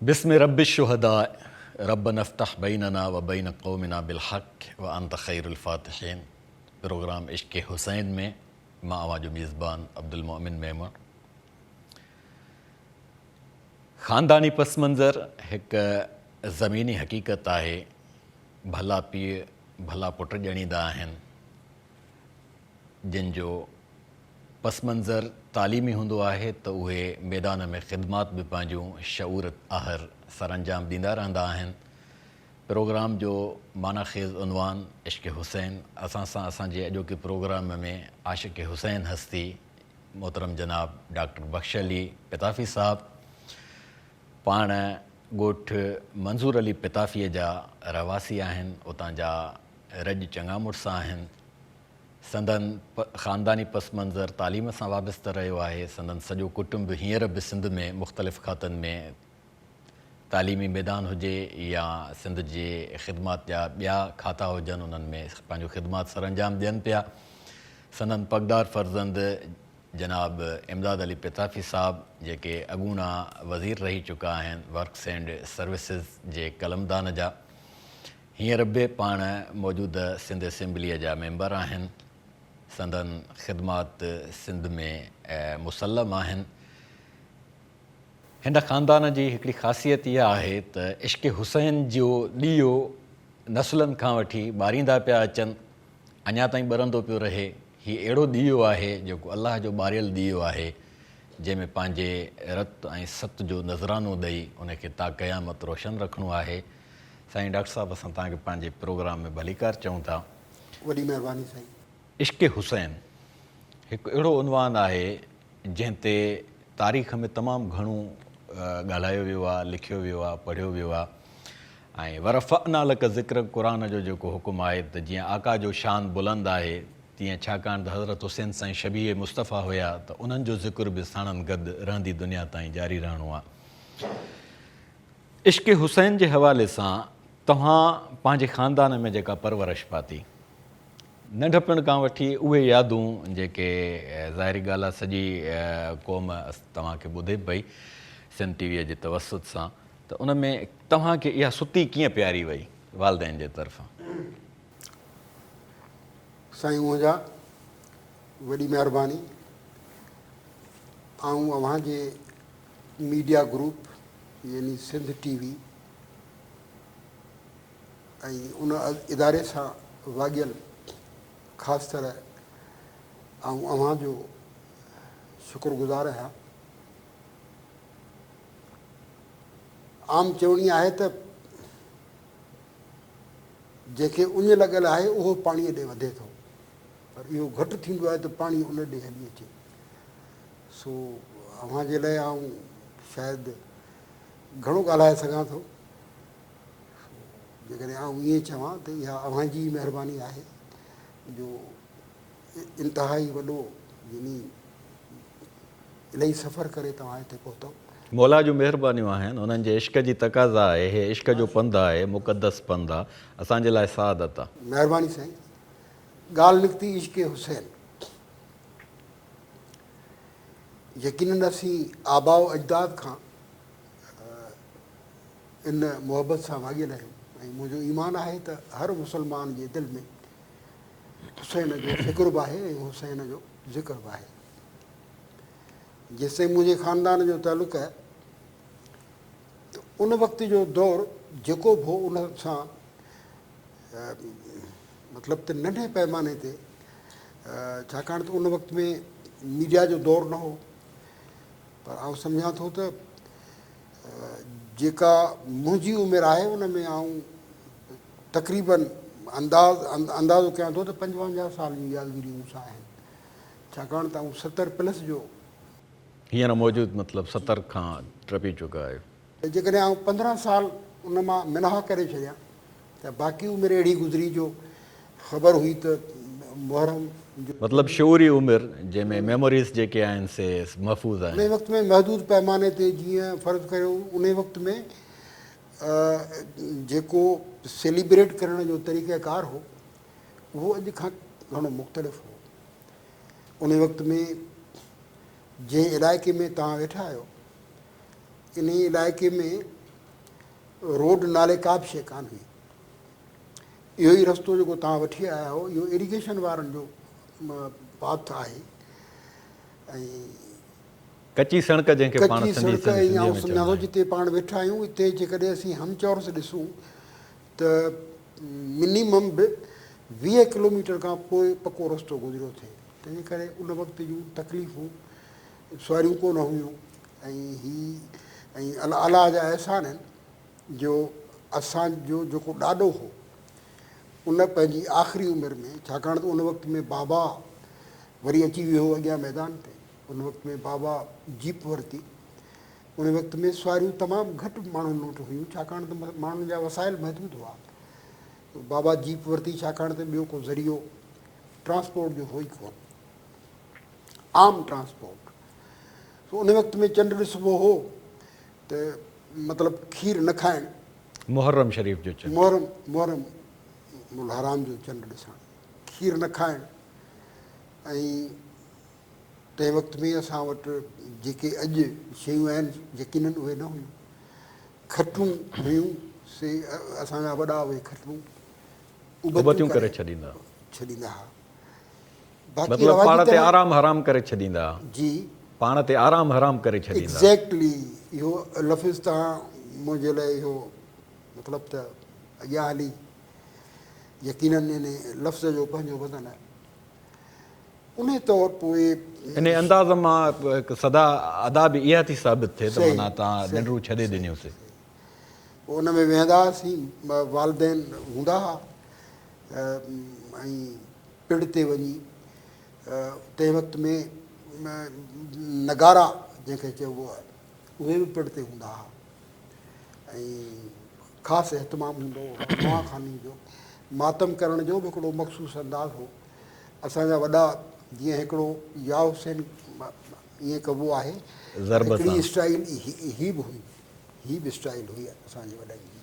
बिस्म रब्बिश्शुहदा रब्बना अफ्तह बैनना व बैन कौमिना बिलहक़ व अंत खैरुल फ़ातिहीन। प्रोग्राम इश्क़ हुसैन में मां अवां जो मेज़बान अब्दुल मोमिन मेमन। ख़ानदानी पस मंज़र हिक ज़मीनी हक़ीक़त आहे। भला पीउ भला पुट ॼणींदा आहिनि, जिन जो पस मंज़र तालीमी हूंदो आहे त उहे मैदान में ख़िदमात बि पंहिंजूं शऊर आहर सरअंजाम ॾींदा रहंदा आहिनि। प्रोग्राम जो माना ख़ेज़ उनवान इश्क़ हुसैन। असां सां असांजे अॼोके प्रोग्राम में आशिक़ हुसैन हस्ती मोहतरम जनाब डॉक्टर बख़्श अली पिताफ़ी साहब, पाण ॻोठ मंज़ूर अली पिताफ़ीअ जा रहवासी आहिनि, उतां जा रॼ चङा मुड़ुस आहिनि। संदन ख़ानदानी पस मंज़र तालीम सां वाबस्तु रहियो आहे। संदन सॼो कुटुंब हींअर बि सिंध में मुख़्तलिफ़ खातनि में तालीमी मैदान हुजे या सिंध जे ख़िदमात जा ॿिया खाता हुजनि, उन्हनि में पंहिंजो ख़िदमात सरअंजाम ॾियनि पिया। संदन पगदार फ़र्ज़ंद जनाब इमदाद अली पिताफ़ी साहब, जेके अॻूणा वज़ीर रही चुका आहिनि, वर्क्स एंड सर्विसिस जे कलमदान जा, हींअर बि पाण मौजूदु सिंध असेंबलीअ जा मेंबर आहिनि। संदन ख़िदमात सिंध में मुसलम आहिनि। हिन ख़ानदान जी हिकिड़ी ख़ासियत इहा आहे त इश्क़ हुसैन जो ॾीओ नसुलनि खां वठी ॿारींदा पिया अचनि, अञा ताईं ॿरंदो पियो रहे। हीउ अहिड़ो ॾीओ आहे जेको अलाह जो ॿारियल ॾीओ आहे, जंहिंमें पंहिंजे रत ऐं सत जो नज़रानो ॾेई उनखे ता क़यामत रोशन रखिणो आहे। साईं डॉक्टर साहिबु, असां तव्हांखे पंहिंजे प्रोग्राम में भलीकार चऊं था। वॾी महिरबानी साईं। इश्क़ हुसैन हिकु अहिड़ो उनवान आहे जंहिं ते तारीख़ में तमामु घणो ॻाल्हायो वियो आहे, लिखियो वियो आहे, पढ़ियो वियो आहे। ऐं वरफ़अना लक ज़िक्र क़ुरान जो जेको हुकुम आहे त जीअं आका जो शान बुलंद आहे, तीअं छाकाणि त हज़रत हुसैन साईं शबीह मुस्तफ़ा हुया, त उन्हनि जो ज़िक्र बि साणनि गॾु रहंदी दुनिया ताईं जारी रहणो आहे। इश्क़ हुसैन जे हवाले सां तव्हां पंहिंजे ख़ानदान में जेका परवरिश पाती, नंढपण खां वठी उहे यादूं जेके ज़ाहिरी ॻाल्हि आहे सॼी क़ौम तव्हांखे ॿुधे पई सिंध टीवीअ जे तवसुत सां, त उन में तव्हांखे इहा सुती कीअं प्यारी वई वालदेन जे तरफ़ां? साईं मुंहिंजा वॾी महिरबानी। ऐं अव्हांजे मीडिया ग्रुप यानी सिंध टीवी ऐं उन इदारे सां वाॻियल ख़ासि तरह ऐं अव्हांजो शुक्रगुज़ार आहियां। आम चवणी आहे त जंहिंखे उञ लॻल आहे उहो पाणीअ ॾे वधे थो, पर इहो घटि थींदो आहे त पाणी उन ॾे हली अचे। सो अव्हांजे लाइ आउं शायदि घणो ॻाल्हाए सघां थो। जेकॾहिं आउं ईअं चवां त इहा अव्हांजी महिरबानी आहे जो इंतिहाई वॾो यानी इलाही सफ़र करे तव्हां हिते पहुतो। मौला जूं महिरबानियूं आहिनि, उन्हनि जे इश्क़ जी तक़ाज़ा आहे। हे इश्क़ जो पंधु आहे, मुक़दस पंधु आहे, असांजे लाइ सआदत आहे। महिरबानी साईं। ॻाल्हि निकिती इश्क़ हुसैन। यकीनन असीं आबाओ अजदाद खां इन मुहबत सां वाॻियल आहियूं ऐं मुंहिंजो ईमान आहे त हर मुस्लमान जे दिलि में हुसैन जो फ़िक्र बि आहे ऐं हुसैन जो ज़िक्र बि आहे। जेसिताईं मुंहिंजे ख़ानदान जो तालुक़ु आहे त उन वक़्त जो दौरु जेको बि हो उन सां मतिलबु त नंढे पैमाने ते, छाकाणि त उन वक़्त में मीडिया जो दौरु न हो, पर आउं सम्झां थो त जेका मुंहिंजी उमिरि आहे उन में आउं तक़रीबन अंदाज़ो कयां थो त 55 साल जी यादगिरी मूंसां आहिनि, छाकाणि त आउं 70+ जो हींअर मौजूदु मतिलबु 70 खां टपी चुका आहियो। जेकॾहिं आउं 15 साल उन मां मिनाह करे छॾियां त बाक़ी उमिरि अहिड़ी गुज़री जो ख़बर हुई त मुहर्रम जो मतिलबु शऊरी उमिरि जंहिंमें मेमोरीज़ जेके आहिनि से महफ़ूज़ आहिनि। उन वक़्त में महदूद पैमाने ते जीअं फ़र्ज़ु कयो उन वक़्त में जेको सेलिब्रेट करण जो तरीक़ेकार हो उहो अॼु खां घणो मुख़्तलिफ़ हो। उन वक़्त में जंहिं इलाइक़े में तव्हां वेठा आहियो, इन इलाइक़े में रोड नाले का बि शइ कान हुई। इहो ई रस्तो जेको तव्हां वठी आया हो इहो इरिगेशन वारनि जो पाथ आहे। ऐं कची सड़क जंहिंखे पाण कची सिंधी सड़क ऐं सिंधीअ आउं में सम्झां चवंदा थो आहियूं। जिते पाण वेठा आहियूं हिते जेकॾहिं असीं हमचौर सां ॾिसूं त मिनिमम बि 20 किलोमीटर खां पोइ पको रस्तो गुज़रियो थिए। तंहिंजे करे उन वक़्त जूं तकलीफ़ूं सवारियूं कोन हुयूं। ऐं अलाह जा अहसान आहिनि जो असांजो जेको ॾाॾो हो उन पंहिंजी आख़िरी उमिरि में, छाकाणि त उन वक़्त में बाबा वरी अची वियो हो अॻियां मैदान ते, उन वक़्त में बाबा जीप वरिती। उन वक़्त में सवारियूं तमामु घटि माण्हुनि वटि हुयूं, छाकाणि त माण्हुनि जा वसाइल महदूद हुआ। बाबा जीप वरिती छाकाणि त ॿियो को ज़रियो ट्रांसपोर्ट जो हो ई कोन, आम ट्रांसपोर्ट। उन वक़्त में चंडु ॾिसबो हो त मतिलबु खीर न खाइणु, मुहर्रम शरीफ़ जो चंडु, मुहर्रम मुल हराम जो चंडु ॾिसणु, खीर न खाइणु। ऐं तंहिं वक़्त में असां वटि जेके अॼु शयूं आहिनि यकीननि उहे न हुयूं। खटूं हुयूं से असांजा वॾा उहे खटूं उबतियूं करे छॾींदा। हुआ। बाक़ी मतिलबु पाण ते आराम हराम करे छॾींदा। जी, पाण ते आराम हराम करे छॾींदा। एग्ज़ैक्टली इहो लफ़्ज़ तव्हां मुंहिंजे लाइ इहो मतिलबु त अॻियां हली यकीननि इन लफ़्ज़ जो पंहिंजो वज़न आहे। उन तौरु पोइ इन अंदाज़ मां हिकु सदा अदा बि इहा थी साबित थिए त माना तव्हां निंड्रू छॾे ॾिनियूंसीं। उन में वेहंदा हुआसीं, वालदेन हूंदा हुआ ऐं पिण ते वञी तंहिं वक़्त में नगारा जंहिंखे चइबो आहे उहे बि पिण ते हूंदा हुआ। ऐं ख़ासि एहतमाम हूंदो हो नवाखानी जो, मातम करण जो बि हिकिड़ो मख़सूसु अंदाज़ हो। असांजा वॾा जीअं हिकिड़ो या हुसैन ईअं कबो आहे, हिकिड़ी स्टाइल ही बि हुई, ही बि स्टाइल हुई असांजे वॾनि जी।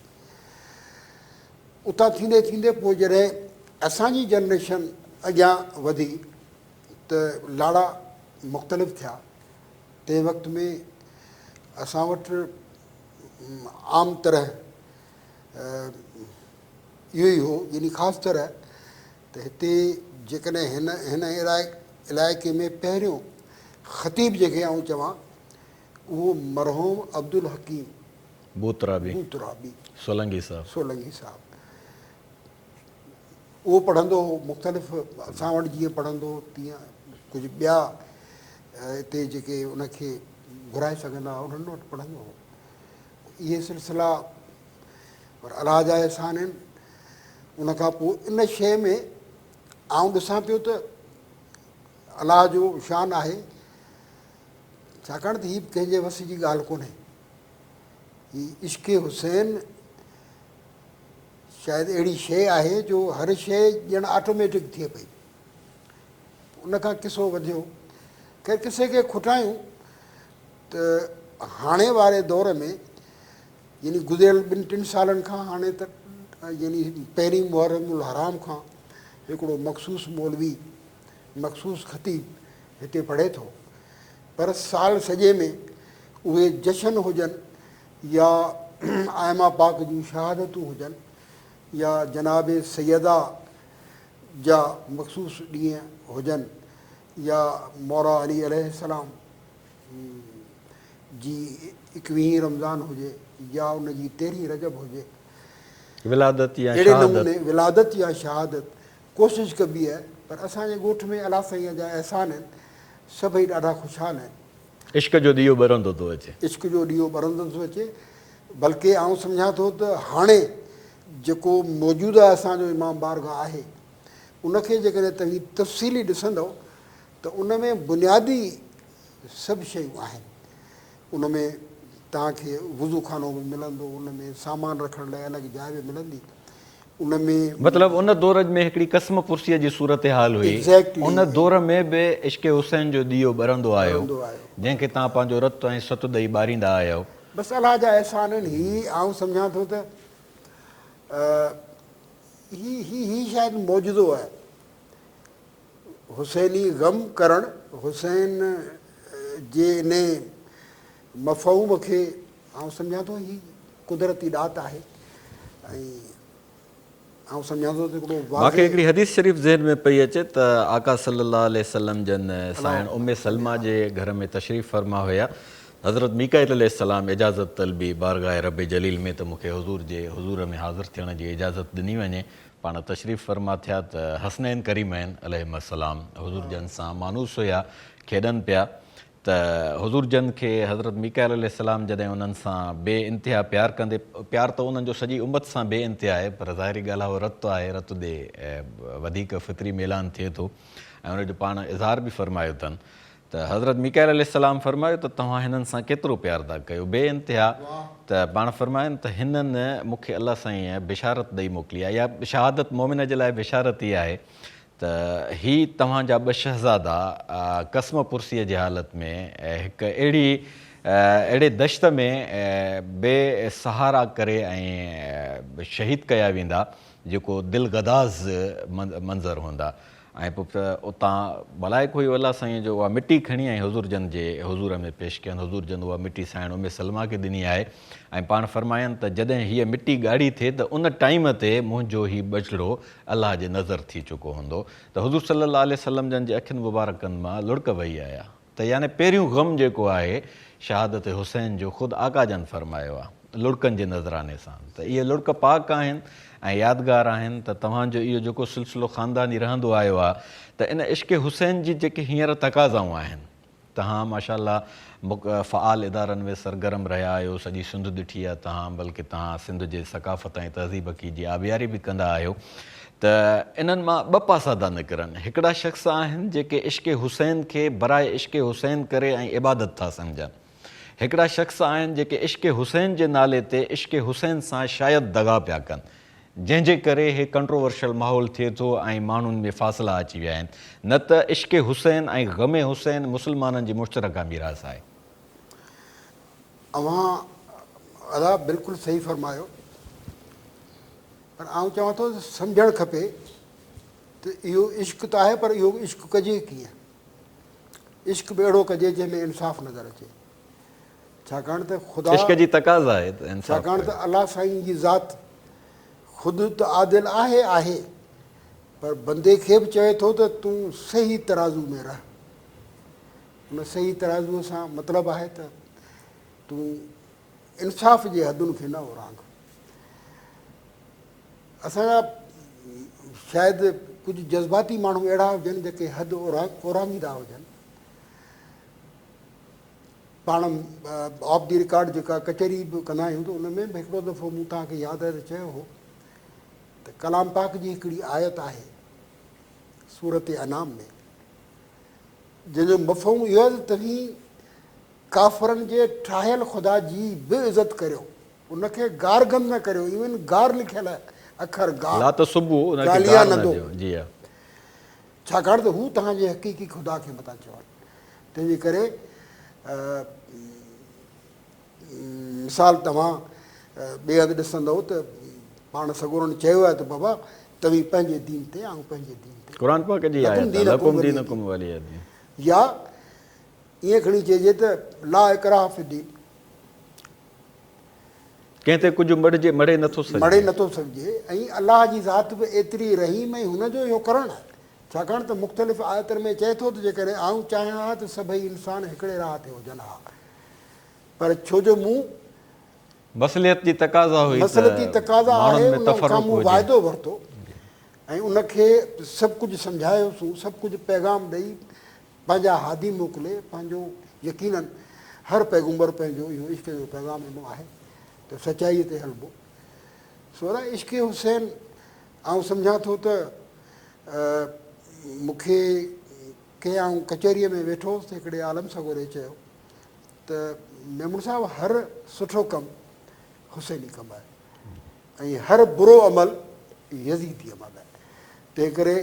उतां थींदे थींदे पोइ जॾहिं असांजी जनरेशन अॻियां वधी त लाड़ा मुख़्तलिफ़ थिया। तंहिं वक़्त में असां वटि आम तरह इहो ई हो, यानी ख़ासि तरह त हिते जेकॾहिं हिन इलाइक़े में पहिरियों ख़तीब जंहिंखे आऊं चवां उहो मरहूम अब्दुल हकीम बूतराबी सोलंगी साहब। उहो पढ़ंदो हो मुख़्तलिफ़, असां वटि जीअं पढ़ंदो हो तीअं कुझु ॿिया हिते जेके उनखे घुराए सघंदा हुआ उन्हनि वटि पढ़ंदो हो। इहे सिलसिला पर अलाह जा अहसान आहिनि। उनखां पोइ इन शइ में आउं ॾिसां पियो त अलाह जो शान आहे, छाकाणि त हीअ कंहिंजे वस जी ॻाल्हि कोन्हे। हीअ इश्क़ हुसैन शायदि अहिड़ी शइ आहे जो हर शइ ॼण ऑटोमेटिक थिए पई। उनखां किसो वधियो, ख़ैर किसे खे खुटायूं त हाणे वारे दौर में यानी गुज़िरियल 2-3 सालनि खां हाणे त यानी पहिरीं मुहर्रमुल हराम खां हिकिड़ो मख़सूसु मौलवी मख़सूसु ख़तीब हिते पढ़े थो। पर साल सॼे में उहे जशन हुजनि या आयमा पाक जूं शहादतूं हुजनि या जनाब सैयदा जा मख़सूसु ॾींहं हुजनि या मौला अली अलैहिस्सलाम जी 21 रमज़ान हुजे या उन जी 13 रजब हुजे, अहिड़े नमूने विलादत या शहादत कोशिशि कबी आहे। पर असांजे ॻोठ में अलाह साईं जा अहसान आहिनि, सभई ॾाढा ख़ुशहाल आहिनि। इश्क़ जो ॾीओ ॿरंदो थो अचे, इश्क़ जो ॾीओ ॿरंदो थो अचे। बल्कि आउं सम्झां थो त हाणे जेको मौजूदा असांजो इमाम बारगाह आहे उनखे जेकॾहिं तव्हीं तफ़सीली ॾिसंदव त उन में बुनियादी सभु शयूं आहिनि। उन में तव्हांखे वुज़ू खानो बि मिलंदो, उन में सामान रखण लाइ अलॻि जाइ बि मिलंदी। उन में मतिलबु उन दौर में हिकिड़ी कसम कुर्सीअ जी सूरत हाल हुई। उन दौर में बि इश्क़ हुसैन जो ॾीओ ॿरंदो आयो, जंहिंखे तव्हां पंहिंजो रतु ऐं सतु ॾेई ॿारींदा आहियो। बसि अलाह जा अहसान आहिनि। हीअ आउं सम्झां थो त ही शायदि मौजूदो आहे। हुसैनी ग़म करणु, हुसैन जे इन मफ़हूम खे आउं सम्झां थो ही कुदरती ॾात आहे। ऐं आउं सम्झां थो त हिकिड़ो मूंखे हिकिड़ी हदीस शरीफ़ ज़हन में पई अचे त आका सल्लल्लाहु अलैहि वसल्लम जन साइण उम्मे सलमा जे घर में तशरीफ़ फरमा हुया। हज़रत मीकाईल अलैहिस्सलाम इजाज़त तलबी बारगाह रब जलील में त मूंखे हुज़ूर में हाज़िर थियण जी इजाज़त ॾिनी वञे। पाण तशरीफ़ फरमा थिया त हसनैन करीमैन अलैहिस्सलाम हुज़ूर जन सां मानूस हुया, खेॾनि पिया त हुज़ूर जन खे हज़रत मीकाईल अलैहिस्सलाम जॾहिं उन्हनि सां बे इंतिहा प्यार कंदे, प्यार त उन्हनि जो सॼी उम्मत सां बे इंतिहा आहे, पर ज़ाहिरी ॻाल्हि आहे उहो रत आहे, रत ॾे वधीक फितरी मैलान थिए थो ऐं उनजो पाण इज़हार बि फ़रमायो अथनि। त हज़रत मीकाईल अलैहिस्सलाम फ़रमायो त तव्हां हिननि सां केतिरो प्यार था कयो, बे इंतिहा। त पाण फ़रमाइनि त हिननि मूंखे अलाह साईं बिशारत ॾेई मोकिली आहे, या शहादत मोमिन जे लाइ बिशारत ई आहे त ही तव्हांजा ॿ शहज़ादा कसम पुरसीअ जी हालत में हिकु अहिड़े दश्त में बेसहारा करे ऐं शहीद कया वेंदा जेको दिलगदाज़ मंज़र हूंदा। ऐं पोइ उतां मलाइक हुई अलाह साईं जो उहा मिटी खणी ऐं हुज़ूर जन जे हुज़ूर में पेश कयनि। हुज़ूर जन उहा मिटी साइण उम्मे सलमा खे ॾिनी आहे ऐं पाण फ़रमायनि त जॾहिं हीअ मिटी ॻाढ़ी थिए त उन टाइम ते मुंहिंजो हीउ बचिड़ो अलाह जे नज़र थी चुको हूंदो। त हुज़ूर सल्लल्लाहु अलैहि वसल्लम जन जे अखियुनि मुबारकनि मां लुड़क वही आया। त यानी पहिरियों ग़म जेको आहे शहादत हुसैन जो ख़ुदि आका जन फ़रमायो आहे लुड़कनि जे नज़राने सां। त इहे लुड़क पाक आहिनि ऐं यादगार आहिनि। त तव्हांजो इहो जेको सिलसिलो ख़ानदानी रहंदो आयो आहे त इन इश्क़ हुसैन जी जेके हींअर तक़ाज़ाऊं आहिनि, तव्हां माशाअल्लाह फ़आल इदारनि में सरगर्म रहिया आहियो, सॼी सिंध ॾिठी आहे तव्हां, बल्कि तव्हां सिंध जे सक़ाफ़त ऐं तहज़ीब जी आबियारी बि कंदा आहियो। त इन्हनि मां ॿ पासा था निकिरनि। हिकिड़ा शख़्स आहिनि जेके इश्क़ हुसैन खे बराए इश्क़ हुसैन करे ऐं इबादत था सम्झनि। हिकिड़ा शख़्स आहिनि जेके इश्क़ हुसैन जे नाले ते इश्क़ हुसैन सां शायदि दगा पिया कनि, जंहिंजे करे हे कंट्रोवर्शियल माहौल थिए थो ऐं माण्हुनि में फ़ासिला अची विया आहिनि। न त इश्क़ हुसैन ऐं ग़मे हुसैन मुस्लमाननि जी मुश्तरका मीरास आहे। अवां अदा बिल्कुलु सही फ़रमायो, पर आउं चवां थो सम्झणु खपे त इहो इश्क़ त आहे, पर इहो इश्क़ कजे कीअं? इश्क़ बि अहिड़ो कजे जंहिंमें इंसाफ़ नज़र अचे। छाकाणि त ख़ुदा इश्क़ जी तक़ाज़ा आहे त इंसाफ़ छाकाणि त अलाह साईं जी ज़ात ख़ुदि त आदिल आहे, पर बंदे खे बि चए थो त तूं सही तराज़ू में रह। उन सही तराज़ूअ सां मतिलबु आहे त तूं इंसाफ़ जे हदुनि खे न ओरांग। असांजा शायदि कुझु जज़्बाती माण्हू अहिड़ा हुजनि जेके हदि ओरांगींदा हुजनि। पाण ऑफ दी रिकॉर्ड जेका कचहरी बि कंदा आहियूं त उन में बि हिकिड़ो दफ़ो मूं तव्हांखे यादि आहे त चयो हो त कलाम पाक जी हिकिड़ी आयत आहे सूरत अनाम में, जंहिंजो मफ़हूम इहो आहे त तव्हीं काफ़रनि जे ठाहियल ख़ुदा जी बि इज़त करियो, उनखे गार गंद न करियो। इवन गार लिखियल अखर गालिया न दो, छाकाणि त हू तव्हांजे हक़ीक़ी ख़ुदा खे मथा चवनि। तंहिंजे करे मिसाल तव्हां ॿिए हंधि ॾिसंदव त पाण सगोरनि चयो आहे त बाबा तव्हीं पंहिंजे दीन ते ऐं पंहिंजे दीन ते, या ईअं खणी चइजे त ला इकराह फी दीन, कंहिं ते कुझु मड़े नथो सघिजे। ऐं अलाह जी ज़ात बि एतिरी रहीम ऐं हुनजो इहो करणु आहे। छाकाणि त मुख़्तलिफ़ आयतुनि में चए थो त जेकॾहिं आउं चाहियां हा त सभई इंसान हिकिड़े राह ते हुजनि हा, पर छो जो मूं मसलियत जी तक़ाज़ा आहे, उन खां मूं वाइदो वरितो ऐं उनखे सभु कुझु सम्झायोसीं, सभु कुझु पैगाम ॾेई पंहिंजा हादी मोकिले। पंहिंजो यकीननि हर पैगुंबर पंहिंजो इहो इश्क़ जो पैगाम ॾिनो आहे त सचाईअ ते हलिबो। सोरा इश्क़ हुसैन आउं सम्झां थो त मूंखे कंहिं आउं कचहरीअ में वेठो हुउसि, हिकिड़े आलम सगोरे चयो त मेमून साहिबु हर सुठो कमु हुसैनी कमु आहे ऐं हर बुरो अमल यज़ीदी अमल आहे। तंहिं करे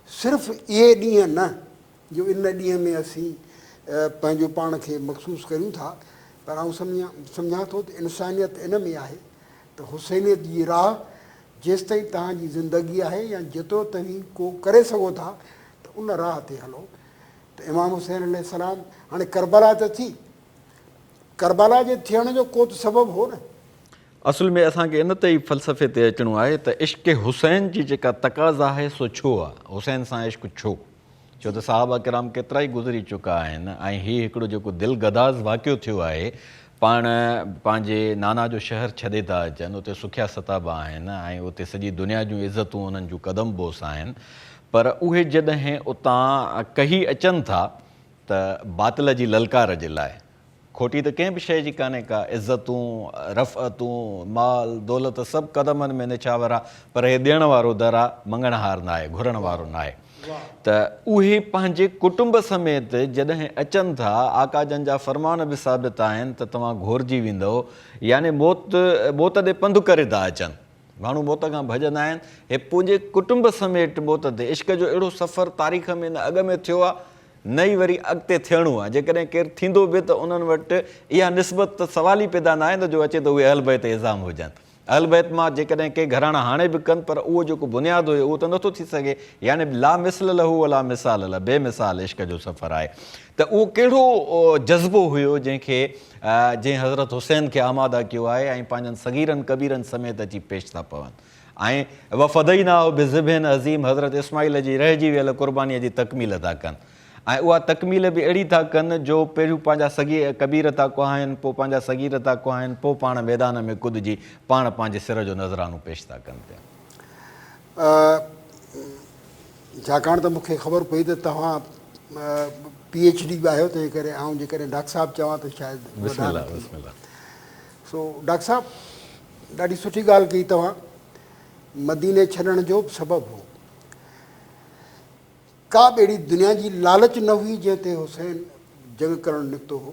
सिर्फ़ु इहे ॾींहं न जो इन ॾींहं में असीं पंहिंजो पाण खे मखसूसु करियूं था, पर आउं सम्झां थो त इंसानियत इन में आहे त हुसैनियत जी राह जेसिताईं तव्हांजी ज़िंदगी आहे या जेतिरो तव्हीं को करे सघो था त उन राह ते हलो। त इमाम हुसैन अलैहिस्सलाम हाणे करबला त थी, करबला जे थियण जो को त सबबु हो न। असल में असांखे इन ते ई फ़लसफ़े ते अचिणो आहे त इश्क़ हुसैन जी जेका तक़ाज़ा आहे सो छो आहे, हुसैन सां इश्क़ छो? छो त साहबा किराम केतिरा ई गुज़री चुका आहिनि ऐं हीउ हिकिड़ो जेको दिलि गदाज़ वाक़ियो थियो आहे, पाण पंहिंजे नाना जो शहर छॾे था अचनि, उते सुखिया सताबा आहिनि ऐं उते सॼी दुनिया जूं इज़तूं उन्हनि जूं कदम बोस आहिनि, पर उहे जॾहिं उतां कही अचनि था त बातिल जी ललकार जे लाइ, खोटी त कंहिं बि शइ जी कान्हे का, इज़तूं रफ़अतूं माल दौलत सभु क़दमनि में निछावर आहे, पर हे ॾियण वारो दर आहे, मंगणहार न आहे, घुरण वारो न आहे। त उहे पंहिंजे कुटुंब समेत जॾहिं अचनि था, आका जन जा फ़रमान बि साबित आहिनि त तव्हां घोरजी वेंदव, यानी मौत ॾे पंधु करे था अचनि। माण्हू मौत खां भॼंदा आहिनि, हे पंहिंजे कुटुंब समेत मौत ते। इश्क़ जो अहिड़ो सफ़र तारीख़ में न अॻ में थियो आहे, न ई वरी अॻिते थियणो आहे। जेकॾहिं केरु थींदो बि त उन्हनि वटि इहा निस्बत त सवाल ई पैदा न आहे न जो अचे त उहे अहल बैत इज़ाम हुजनि। अहल बैत मां जेकॾहिं के घराणा हाणे बि कनि, पर उहो जेको बुनियादु हुयो उहो त नथो थी सघे। यानी ला मिसल लहू अला मिसाल ला, बेमिसाल इश्क़ जो सफ़र आहे। त उहो कहिड़ो जज़्बो हुयो जंहिं हज़रत हुसैन खे आमादा कयो आहे ऐं पंहिंजनि सगीरनि कबीरनि समेत अची पेश था पवनि। ऐं वफ़दईना बिज़िबिन अज़ीम, हज़रत इस्माइल जी रहिजी वियल क़ुर्बानीअ जी तकमील था कनि, ऐं उहा तकमील बि अहिड़ी था कनि जो पहिरियों पंहिंजा कबीर था कुहाइनि, पोइ पंहिंजा सगीर था कुहाइनि, पोइ पाण मैदान में कुदिजी पाण पंहिंजे सिर जो नज़रानो पेश था कनि पिया। छाकाणि त मूंखे ख़बर पई त तव्हां PhD बि आहियो, तंहिं करे ऐं जेकॾहिं डॉक्टर साहिबु चवां त शायदि सो डॉक्टर साहिबु ॾाढी सुठी ॻाल्हि कई तव्हां। मदीने छॾण जो बि सबबु हो, का बि अहिड़ी दुनिया जी लालच न हुई जंहिं ते हुसैन जंग करणु निकितो हो।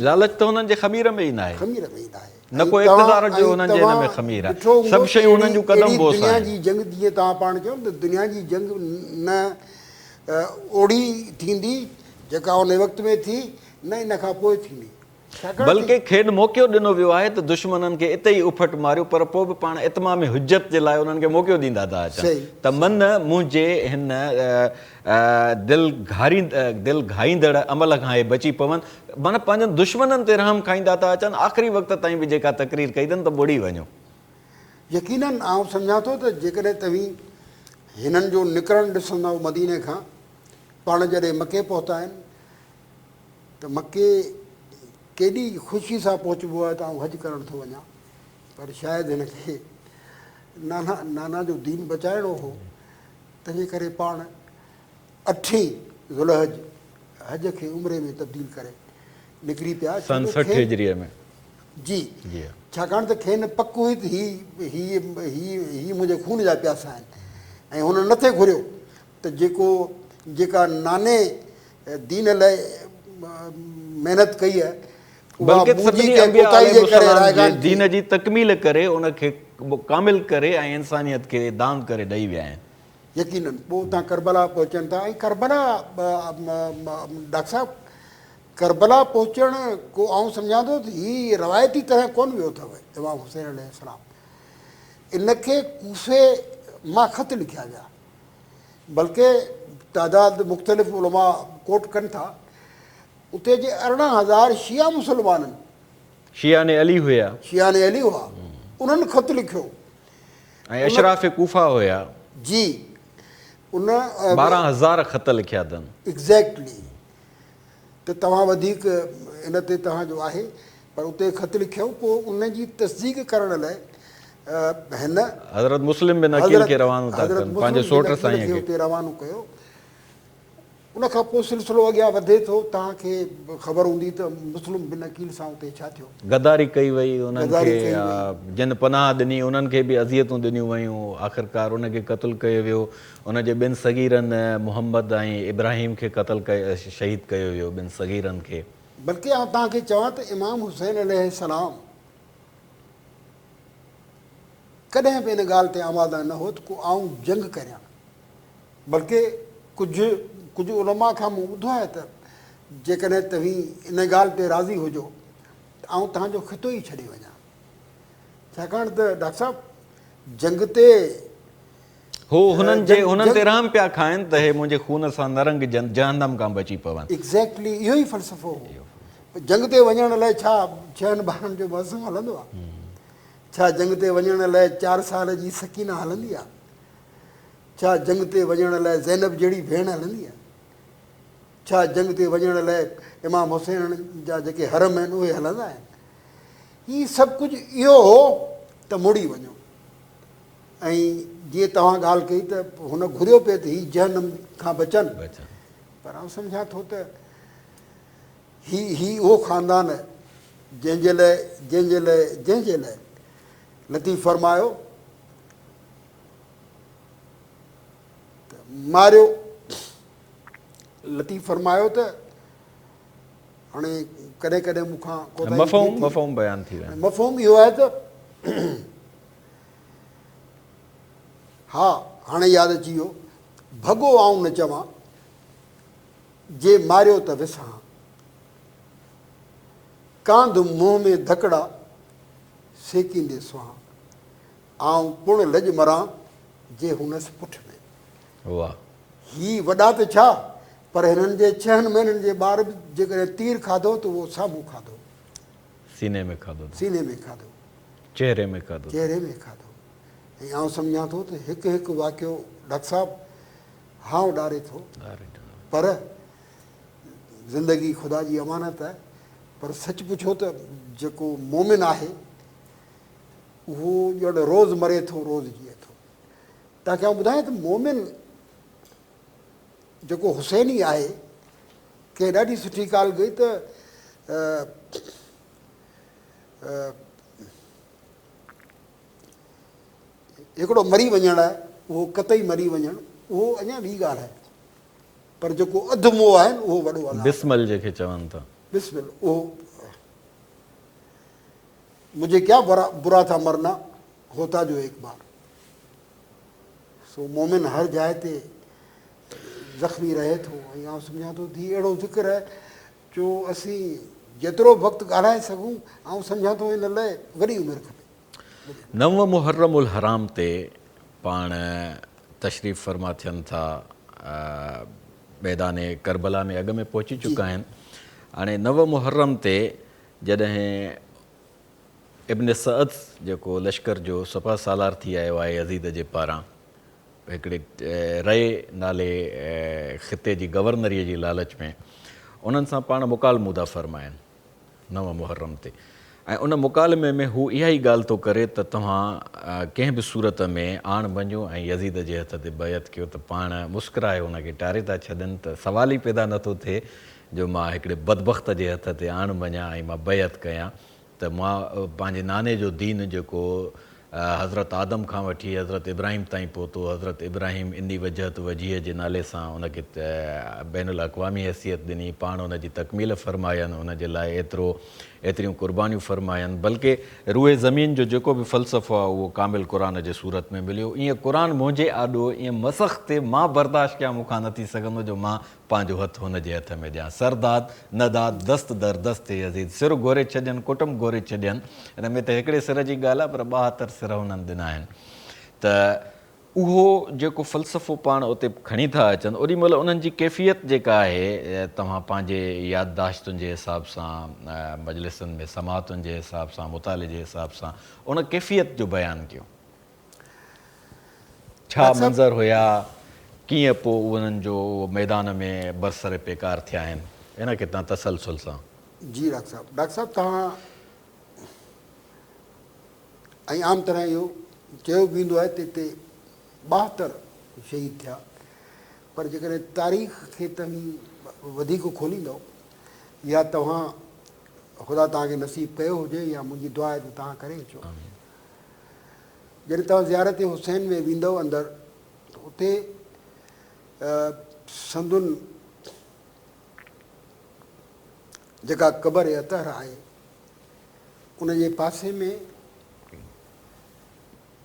लालच त हुननि जे ख़मीर में ई न आहे, ख़मीर में ई न आहे, न को इक़्तिदार जो हुननि जे हिन में ख़मीर आहे, सभु शयूं हुननि जूं कदम बोस दुनिया आहिनि। जी जंग जीअं तव्हां पाण चयो त दुनिया जी जंग न ओड़ी थींदी जेका उन वक़्त में थी, न इन खां पोइ थींदी। बल्कि खेॾ मौक़ियो ॾिनो वियो आहे त दुश्मननि खे इते ई उफट मारियो, पर पोइ बि पाण इतमाम हुज्जत जे लाइ उन्हनि खे मौक़ियो ॾींदा था अचनि त मन मुंहिंजे हिन दिलि घाईंदड़ अमल खां हे बची पवनि, माना पंहिंजनि दुश्मननि ते रहम खाईंदा था अचनि। आख़िरी वक़्त ताईं बि जेका तकरीर कई अथनि त ॿुड़ी वञो। यकीननि आउं सम्झां थो त जेकॾहिं तव्हीं हिननि जो निकिरणु ॾिसंदव मदीने खां, पाण जॾहिं मके पहुता आहिनि त मके केॾी ख़ुशी सां पहुचबो आहे त आउं हज करणु थो वञा, पर शायदि हिनखे नाना जो दीन बचाइणो हो, तंहिंजे करे पाण 8 ज़ुल्हज हज खे उमिरे में तब्दील करे निकिरी पिया। सन 60 हिजरीअ में जी, छाकाणि त खेनि पक हुई त ही मुंहिंजे खून जा प्यासा आहिनि, ऐं हुन नथे घुरियो त जेका नाने दीन लाइ महिनत कई आहे, बल्कि दीन जी तकमील करे, उनखे कामिल करे ऐं इंसानियत खे दान करे ॾेई विया आहिनि। यकीननि पोइ उतां करबला पहुचनि था। ऐं करबला डॉक्टर साहिबु, करबला पहुचणु को आउं सम्झां थो त हीअ रवायती तरह कोन वियो अथव इमाम हुसैन अलैहिस्सलाम। इनखे कूफ़े मां ख़त लिखिया विया, बल्कि तादाद मुख़्तलिफ़ उलमा कोट कनि था, उते जे 18,000 शिया मुसलमाननि, शियाने अली हुआ, उन्हनि ख़त लिखियो। ऐं अशराफ़ कूफ़ा हुया जी, उन 12,000 ख़त लिखिया अथनि एग्ज़ैक्टली। त तव्हां वधीक इन ते तव्हांजो आहे, पर उते ख़त लिखियो। पोइ उन जी तस्दीक करण लाइ हिन हज़रत मुस्लिम बिन अकील खे रवानो था कनि, पंहिंजे सोट साईं खे उते रवानो कयो। उनखां पोइ सिलसिलो अॻियां वधे थो। तव्हांखे ख़बर हूंदी त मुस्लिम बिन अकील सां उते छा थियो, गद्दारी कई वई उन्हनि खे, जिन पनाह ॾिनी उन्हनि खे बि अज़ियतूं ॾिनियूं वयूं, आख़िरकार उनखे क़तलु कयो वियो। उनजे ॿिनि सगीरनि मोहम्मद ऐं इब्राहिम खे शहीद कयो वियो, ॿिनि सगीरनि खे। बल्कि आउं तव्हांखे चवां त इमाम हुसैन अलैहिस्सलाम कॾहिं बि इन ॻाल्हि ते आमादा न हो त को आउं जंग करियां, बल्कि कुझु उलमा खां मूं ॿुधो आहे त जेकॾहिं तव्हीं इन ॻाल्हि ते राज़ी हुजो त आउं तव्हांजो ख़ितो ई छॾे वञा। छाकाणि त डॉक्टर साहिबु जंग ते हुननि ते रहम पिया खाइनि त हे मुंहिंजे खून सां नरंग जहन्नम खां बची पवनि। एग्ज़ैक्टली इहो ई फ़लसफ़ो हो। जंग ते वञण लाइ छा 6 ॿारनि जो मौसम हलंदो आहे? छा जंग ते वञण लाइ 4 साल जी सकीना हलंदी आहे? छा जंग ते वञण लाइ ज़ैनब जहिड़ी भेण हलंदी आहे? छा जंग ते वञण लाइ इमाम हुसैन जा जेके हरम आहिनि उहे हलंदा आहिनि? हीउ सभु कुझु इहो हो त मुड़ी वञो। ऐं जीअं तव्हां ॻाल्हि कई त हुन घुरियो पिए त हीउ जहनम खां बचनि, पर आउं सम्झां थो त ही उहो ख़ानदान जंहिंजे लाइ लतीफ़ फरमायो त मारियो। लतीफ़ फरमायो त हाणे कॾहिं कॾहिं मूंखां मफ़हूम बयान थी वियो। मफ़हूम इहो आहे त हा हाणे यादि अची वियो, भॻो आऊं न चवां जे मारियो त विसां, कांध मुंहं में धकड़ा सेकींदे सुहां, आऊं पुण लॼ मरां जे हुनसि पुठ में। वाह, ही वॾा त छा, पर हिननि जे 6 महीननि जे ॿार बि जेकॾहिं तीर खाधो त उहो साम्हूं खाधो, सीने में खाधो, चहिरे में खाधो। ऐं आउं सम्झां थो त हिकु हिकु वाक़ियो डॉक्टर साहिबु हाउ ॾारे थो, पर ज़िंदगी ख़ुदा जी अमानत आहे। पर सच पुछो त जेको मोमिन आहे उहो ॼण रोज़ु मरे थो, रोज़ु जीए थो। तव्हांखे आउं ॿुधायां त मोमिन जेको हुसैनी आहे, कंहिं ॾाढी सुठी ॻाल्हि कई त हिकिड़ो मरी वञणु आहे, उहो कतई मरी वञणु, उहो अञा ॿी ॻाल्हि आहे, पर जेको अधु मोह आहे उहो वॾो आहे। बिस्मिल जेके चवनि था, बिस्मिल, उहो मुझे क्या बुरा था मरना, होता जो एक बार। सो मोमिन हर जाइ ते ज़ख़्मी रहे थो। ऐं आउं सम्झां थो हीउ अहिड़ो ज़िक्र आहे जो असीं जेतिरो वक़्तु ॻाल्हाए सघूं, आउं सम्झां थो हिन लाइ वॾी उमिरि खपे। 9 मुहर्रम उल हराम ते पाण तशरीफ़ फरमा थियनि था, मैदान करबला में अॻ में पहुची चुका आहिनि। हाणे 9 मुहर्रम ते जॾहिं इब्न सअद जेको लश्कर जो सफ़ा सालार थी आयो आहे यज़ीद जे पारां, हिकिड़े रे नाले ख़िते जी गवर्नरीअ जी लालच में, उन्हनि सां पाण मुकालमूदा फरमाइनि 9 मुहर्रम ते। ऐं उन मुकालमे में हू इहा ई ॻाल्हि थो करे त तव्हां कंहिं बि सूरत में आण वञो ऐं यज़ीद जे हथ ते बैत कयो, त पाण मुस्कुराए उनखे टारे था छॾनि। त सवाल ई पैदा नथो थिए जो मां हिकिड़े बदबख़्त जे हथ ते आण वञा ऐं मां बैत कयां, त मां पंहिंजे नाने जो दीन जेको हज़रत आदम खां वठी हज़रत इब्राहिम ताईं पहुतो, हज़रत इब्राहिम इन्नी वजहत वजीह जे नाले सां उनखे बैनुल अक़वामी हैसियत ॾिनी, पाण उनजी तकमील फरमायनि, उनजे लाइ एतिरियूं क़ुर्बानियूं फरमायनि। बल्कि रूए ज़मीन जो जेको बि फ़लसफ़ो आहे उहो कामिल क़ुर जे सूरत में मिलियो। ईअं क़ुर मुंहिंजे आॾो ईअं मसख़ ते मां बर्दाश्त कयां, मूंखां न थी सघंदो जो मां पंहिंजो हथु हुनजे हथ में ॾियां। सरदाद नदाद दस्त दर दस्त यज़ीद, सिर घोरे छॾनि, कुटुंब घोरे छॾनि। हिन में त हिकिड़े सिर जी ॻाल्हि आहे, पर 72 सिर हुननि ॾिना आहिनि। त उहो जेको फ़लसफ़ो पाण उते खणी था अचनि, ओॾी महिल उन्हनि जी कैफ़ियत जेका आहे, तव्हां पंहिंजे याददाश्तुनि जे हिसाब सां, मजलिसनि में समातुनि जे हिसाब सां, मुताले जे हिसाब सां उन कैफ़ियत जो बयानु कयो। छा मंज़र हुया, कीअं पोइ उन्हनि जो मैदान में बरसर पेकार थिया आहिनि, इन खे तव्हां तसलसल सां। जी डॉक्टर साहिबु तव्हां ऐं आम तरह इहो चयो वेंदो आहे त हिते 72 शहीद थिया, पर जेकॾहिं तारीख़ खे तव्हीं वधीक खोलींदो या तव्हां ख़ुदा तव्हांखे नसीबु कयो हुजे या मुंहिंजी दुआ आहे त तव्हां करे अचो, जॾहिं तव्हां ज़ियारत हुसैन में वेंदव अंदरि, त उते संदुनि जेका क़बर अतहर आहे उनजे पासे में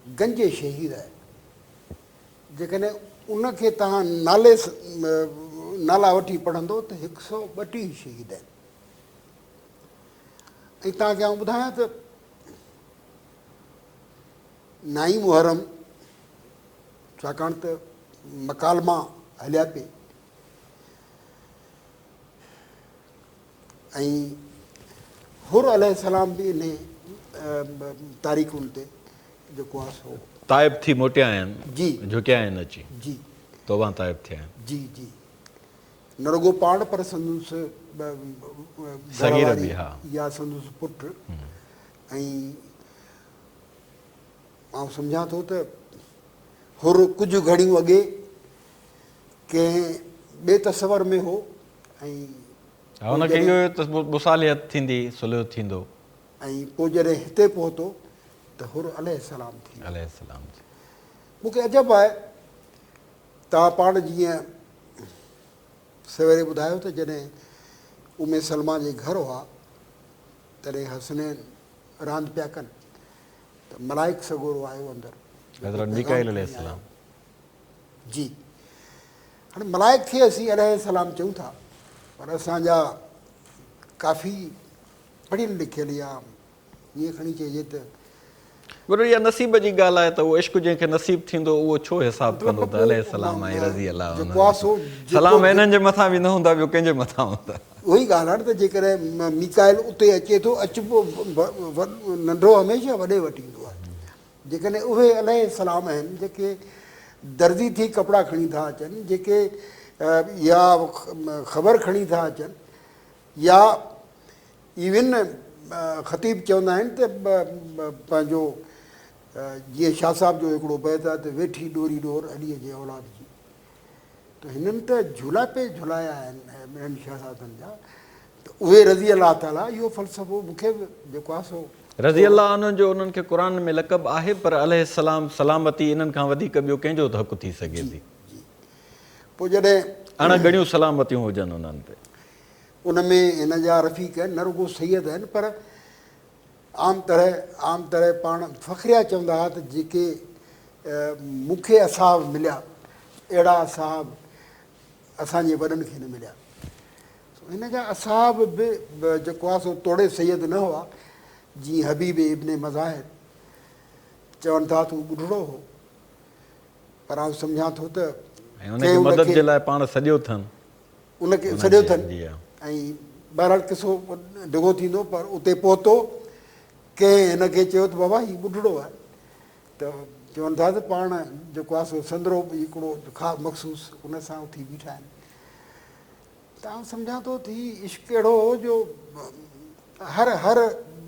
गंज शहीद आहे। जेकॾहिं उनखे तव्हां नाला वठी पढ़ंदो त 132 शहीद आहिनि। ऐं तव्हांखे आउं ॿुधायां त 9 मुहर्रम, छाकाणि त मकालमा हलिया पिए ऐं हुर अलैहिस्सलाम बि इन तारीख़ुनि ते जेको आहे सो ताइब थी मोटिया आहिनि, जी झुकिया आहिनि अची, जी तौबा ताइब थिया आहिनि। जी जी न रुगो पाण पर संदुसि सगीर घरवारी बि, हा। या संदुसि पुटु। ऐं आउं सम्झां थो त हुर कुझु घड़ियूं अॻे कंहिं ॿिए तस्वर में हो ऐं हा, हुनखे इहो त मुसालियत थींदी, सुलह थींदो। पोइ जॾहिं हिते पहुतो त हुर अलैहिस्सलाम थी। अलैहिस्सलाम। मूंखे अजब आहे, तव्हां पाण जीअं सवेरे ॿुधायो त जॾहिं उमे सलमा जे घर हुआ तॾहिं हसनैन रांदि पिया कनि त मलाइक सॻोरो आयो अंदरि। हज़रत मीकाईल अलैहिस्सलाम। जी, हाणे मलाइक खे असीं अलैहिस्सलाम चऊं था, पर असांजा काफ़ी पढ़ियल लिखियल या ईअं खणी चइजे त गुरू, इहा नसीब जी ॻाल्हि आहे त उहो इश्क जंहिंखे नसीब थींदो उहो छो हिसाबु कंदो त अलैहिस्सलाम ऐं रज़ी अलाह जेको आहे सो सलाम हिननि जे मथां बि न हूंदा, ॿियो कंहिंजे मथां हूंदा। उहो ई ॻाल्हि आहे न त जेकॾहिं मीकाइल उते अचे थो, अचिबो नंढो हमेशह वॾे वटि ईंदो आहे। जेकॾहिं उहे अलैहिस्सलाम आहिनि जेके दर्जी थी कपिड़ा खणी था अचनि, जेके या ख़बर खणी था अचनि, या इवन ख़तीब चवंदा आहिनि त पंहिंजो जीअं शाह साहिब जो हिकिड़ो बैत आहे त वेठी ॾोरी ॾोर अलीअ जे औलाद जी, त हिननि त झूला पे झुलाया आहिनि ॿियनि शहज़ादनि जा, त उहे रज़ी अलाह ताला इहो फ़लसफ़ो मूंखे बि जेको आहे सो रज़ी अलाह उन्हनि जो उन्हनि खे क़ुर में लक़ब आहे, पर अलैहिस्सलाम सलामती इन्हनि खां वधीक ॿियो कंहिंजो त हक़ु थी सघे थी। पोइ जॾहिं अणगणियूं सलामतियूं हुजनि उन्हनि ते। उन में हिन जा रफ़ीक आहिनि, न रुगो सैयद आहिनि, पर आम तरह पाण फ़ख्रिया चवंदा हुआ त जेके मूंखे असाब मिलिया अहिड़ा असाब असांजे वॾनि खे न मिलिया। हिन जा असाब बि जेको आहे सो तोड़े सैयद न हुआ। जीअं हबीब इब्न मज़ाहिर चवनि था तूं ॿुढड़ो हो, पर आउं सम्झां थो त उनखे मदद जे लाइ पाण सॼो अथनि, उनखे सॼो अथनि। ऐं बहरहाल किसो डिघो थींदो, पर उते पहुतो कंहिं हिनखे चयो त बाबा हीउ ॿुढड़ो आहे, त चवनि था त पाण जेको आहे सो संदरो हिकिड़ो ख़ासि मख़सूस उन सां उथी बीठा आहिनि। त आउं सम्झां थो त हीउ इश्क अहिड़ो हो जो हर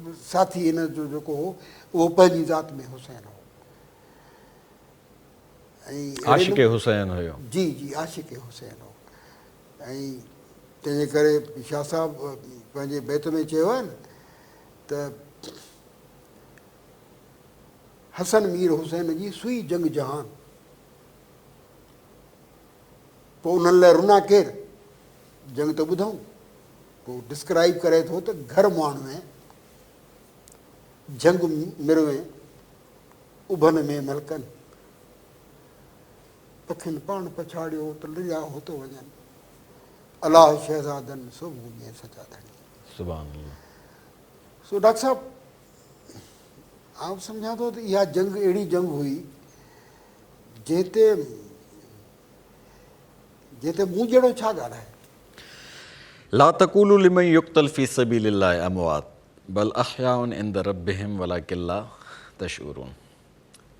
साथी हिन जो जेको हो उहो पंहिंजी ज़ात में हुसैन हो। ऐं आशिक़ हुसैन हुयो। जी जी, आशिक़ हुसैन हो। ऐं तंहिंजे करे शाह साहिब पंहिंजे बैत में चयो आहे न त हसन मीर हुसैन जी सुई जंग जहान, पोइ उन्हनि लाइ रुना केरु, जंग त ॿुधूं। पोइ डिस्क्राइब करे थो त घर माण्हू जंग मिरवे उभन में मलकनि, पखियुनि पाण पछाड़ियो त लिया हो थो वञनि, अलाह शहज़ादनि सभु में सजादनि। सुभान अल्लाह। सो डॉक्टर साहब, आउं सम्झां थो त इहा जंग अहिड़ी जंग हुई जंहिं मूं जहिड़ो छा ॻाल्हाए। ला तक़ूलू लिमन युक़्तल फ़ी सबीलिल्लाहि अमवात बल अहयाउन इंद रब्बिहिम वलाकिन ला तशऊरून।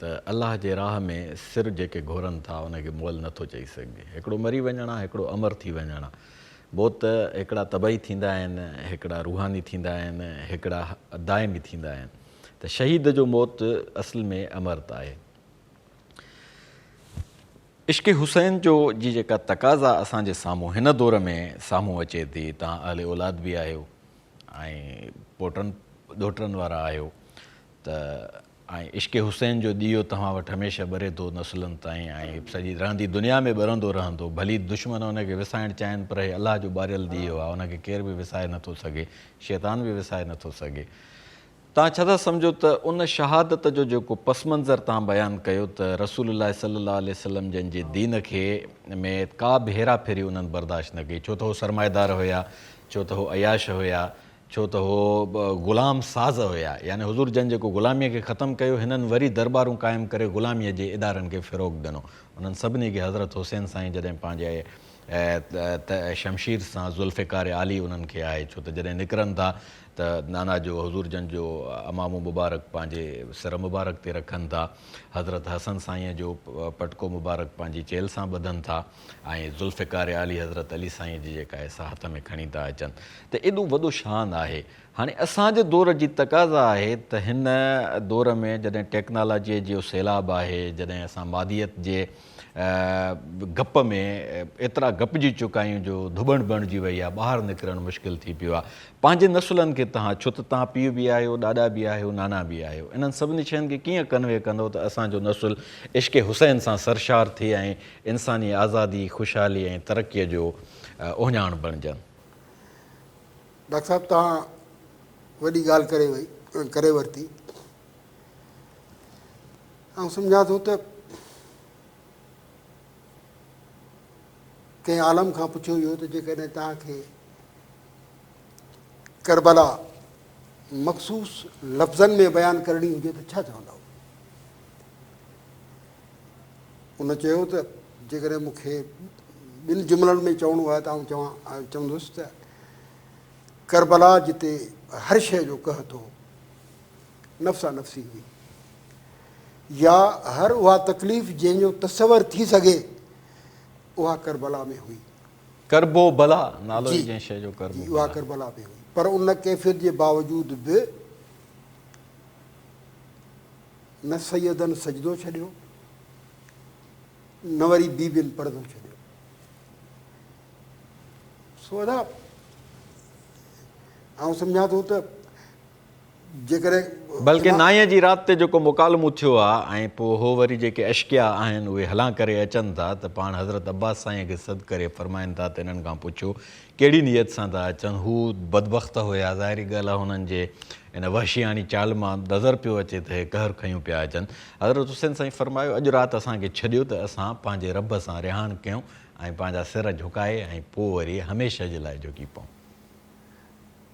त अलाह जे राह में सिर जेके घोरनि था उनखे मोल नथो चई सघे। हिकिड़ो मरी वञणु, हिकिड़ो अमर थी वञणु। मौत हिकिड़ा तबई थींदा आहिनि, हिकिड़ा रूहानी थींदा आहिनि, हिकिड़ा दाइमी थींदा आहिनि। त शहीद जो मौत असल में अमरता आहे। इश्क़ हुसैन जो जी जेका तक़ाज़ा असांजे साम्हूं हिन दौर में साम्हूं अचे थी, तव्हां अहले औलाद बि आहियो ऐं पोटनि ॾोटनि वारा आहियो, त ऐं इश्क़ हुसैन जो ॾीओ तव्हां वटि हमेशह ॿरे थो नसुलनि ताईं ऐं सॼी रहंदी दुनिया में ॿरंदो रहंदो। भली दुश्मन हुनखे विसाइणु चाहिनि, पर हे अलाह जो ॿारियल ॾीओ आहे, हुनखे केर बि विसाए नथो सघे, शैतान बि विसाए नथो सघे। तव्हां छा था सम्झो त उन शहादत जो जेको पस मंज़र तव्हां बयानु कयो त रसूलुल्लाह सल्लल्लाहु अलैहि वसल्लम जंहिंजे दीन खे में का बि हेरा फेरी उन्हनि बर्दाश्त न कई, छो त हो सरमाएदार हुया, छो त हो अयाश हुया, छो त हो ग़ुलाम साज़ हुया। यानी हुज़ूर जन जेको ग़ुलामीअ खे ख़तमु कयो, हिननि वरी दरबारूं क़ाइमु करे ग़ुलामीअ जे इदारनि खे फ़िरोग ॾिनो। उन्हनि सभिनी खे हज़रत हुसैन साईं जॾहिं पंहिंजे त शमशीर सां ज़ुल्फ़िकार आली उन्हनि खे आहे, छो त जॾहिं निकिरनि था त नाना जो हज़ूर जन जो अमामो मुबारक पंहिंजे सिर मुबारक ते रखनि था, हज़रत हसन साईं जो पटको मुबारक पंहिंजी चेल सां ॿधनि था ऐं ज़ुल्फ़िकार आली हज़रत अली साईं जी जेका आहे सा हथ में खणी था अचनि, त एॾो वॾो शान आहे। हाणे असांजे दौर जी तक़ाज़ा आहे त हिन दौर में जॾहिं टेक्नोलॉजीअ जो सैलाब आहे, जॾहिं असां मादियत जे गप में एतिरा गपजी चुका आहियूं जो धुबण बणिजी वई आहे, ॿाहिरि निकिरणु मुश्किल थी पियो आहे। पंहिंजे नसुलनि खे तव्हां, छो त तव्हां पीउ बि आहियो, ॾाॾा बि आहियो, नाना बि आहियो, इन्हनि सभिनी शयुनि खे कीअं कन्वे कंदो त असांजो नसुल इश्क़ हुसैन सां सरशार थिए ऐं इंसानी आज़ादी, ख़ुशहाली ऐं तरक़ीअ जो ओञाण बणिजनि। डॉक्टर साहब तव्हां वॾी ॻाल्हि करे वरिती। ऐं सम्झां थो त कंहिं आलम खां पुछियो हुयो त जेकॾहिं तव्हांखे करबला मख़सूस लफ़्ज़नि में बयानु करणी हुजे त छा चवंदा? उन चयो त जेकॾहिं मूंखे ॿिनि जुमिलनि में चवणो आहे त आउं चवंदुसि त करबला जिते हर शइ जो कहतो नफ़्सा नफ़्सी हुई, या हर उहा तकलीफ़ जंहिंजो तसवर थी सघे उहा करबला में हुई। करबो भला नालो जंहिं शइ जो करबो, उहा करबला में हुई। पर उन कैफ़ियत जे बावजूदि बि न सैयदनि सजदो छॾियो, न वरी बीबियुनि पर्दो छॾियो। सो अदा आउं सम्झां थो त जेकॾहिं बल्कि नाईअ जी राति ते जेको मुकालमो थियो आहे ऐं पोइ हो वरी जेके अशकिया आहिनि उहे हलां करे अचनि था, त पाण हज़रत अब्बास साईं खे सॾु करे फ़रमाइनि था त इन्हनि खां पुछो कहिड़ी नियत सां था अचनि। हू बदबख़्त हुया, ज़ाहिरी ॻाल्हि आहे हुननि जे इन वहशियानी चाल मां नज़र पियो अचे त हे कहर खयूं पिया अचनि। हज़रत हुसैन साईं फ़रमायो अॼु राति असांखे छॾियो त असां पंहिंजे रब सां रिहान कयूं ऐं पंहिंजा सिर झुकाए ऐं पोइ वरी हमेशह जे लाइ झुकी पऊं।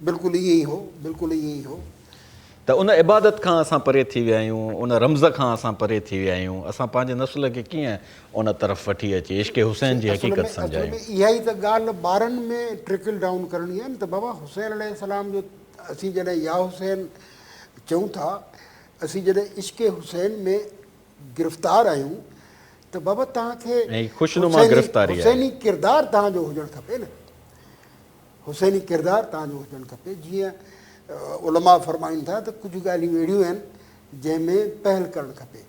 बिल्कुलु ईअं ई हो, बिल्कुलु ईअं ई हो। त उन इबादत खां असां परे थी विया आहियूं, उन रम्ज़ खां असां परे थी विया आहियूं। असां पंहिंजे नसुल खे कीअं उन तरफ़ वठी अचे इश्क़ हुसैन जी हक़ीक़त सम्झायूं। इहा ई त ॻाल्हि ॿारनि में ट्रिकल डाउन करणी आहे न, त बाबा हुसैन अलैहिस्सलाम जो असीं जॾहिं या हुसैन चऊं था, असीं जॾहिं इश्क़ हुसैन में गिरफ़्तार आहियूं त बाबा तव्हांखे हुसैनी किरदारु तव्हांजो हुजणु खपे न, हुसैनी किरदारु तव्हांजो हुजणु खपे। जीअं उलमा फ़रमाइनि था त कुझु ॻाल्हियूं अहिड़ियूं आहिनि जंहिंमें पहल करणु खपे।